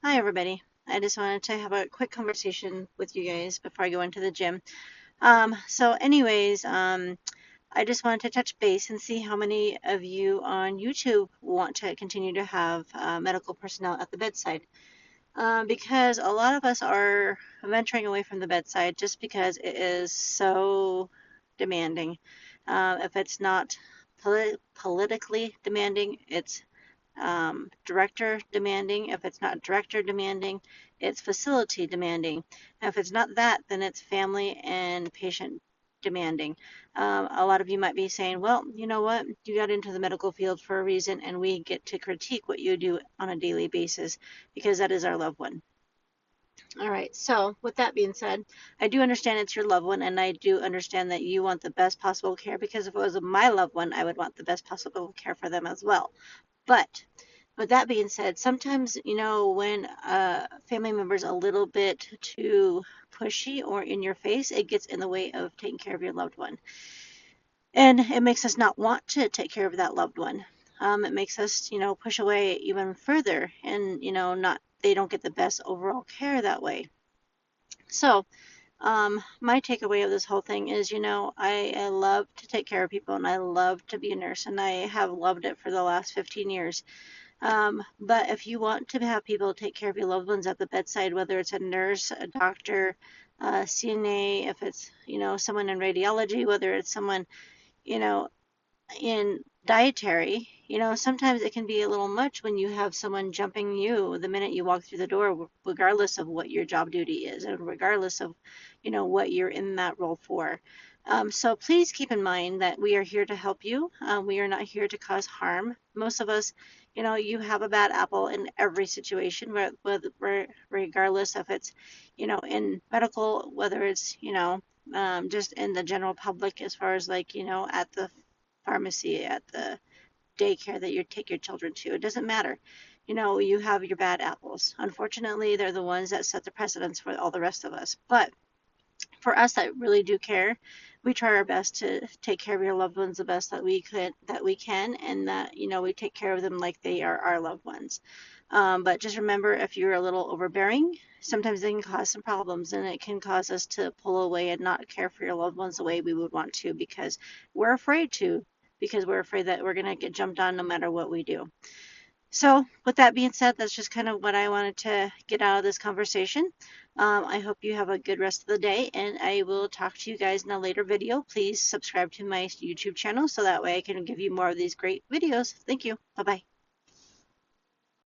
Hi, everybody. I just wanted to have a quick conversation with you guys before I go into the gym. I just wanted to touch base and see how many of you on YouTube want to continue to have medical personnel at the bedside. Because a lot of us are venturing away from the bedside just because it is so demanding. If it's not politically demanding, it's director demanding. If it's not director demanding, it's facility demanding. If it's not that, then it's family and patient demanding. A lot of you might be saying, well, you know what? You got into the medical field for a reason, and we get to critique what you do on a daily basis because that is our loved one. All right, so with that being said, I do understand it's your loved one, and I do understand that you want the best possible care because if it was my loved one, I would want the best possible care for them as well. But with that being said, sometimes, when a family member's a little bit too pushy or in your face, it gets in the way of taking care of your loved one. And it makes us not want to take care of that loved one. It makes us, push away even further and, not they don't get the best overall care that way. So, my takeaway of this whole thing is, I love to take care of people and I love to be a nurse and I have loved it for the last 15 years. But if you want to have people take care of your loved ones at the bedside, whether it's a nurse, a doctor, CNA, if it's, someone in radiology, whether it's someone, you know, in dietary, sometimes it can be a little much when you have someone jumping you the minute you walk through the door, regardless of what your job duty is and regardless of, what you're in that role for. So please keep in mind that we are here to help you. We are not here to cause harm. Most of us, you have a bad apple in every situation, regardless if it's, in medical, whether it's, just in the general public, as far as like, at the pharmacy, at the daycare that you take your children to. It doesn't matter. You have your bad apples. Unfortunately, they're the ones that set the precedence for all the rest of us. But for us that really do care, we try our best to take care of your loved ones the best that we can, and that we take care of them like they are our loved ones. But just remember, if you're a little overbearing, sometimes it can cause some problems, and it can cause us to pull away and not care for your loved ones the way we would want to because we're afraid to, because we're afraid that we're going to get jumped on no matter what we do. So, with that being said, that's just kind of what I wanted to get out of this conversation. I hope you have a good rest of the day, and I will talk to you guys in a later video. Please subscribe to my YouTube channel so that way I can give you more of these great videos. Thank you. Bye bye.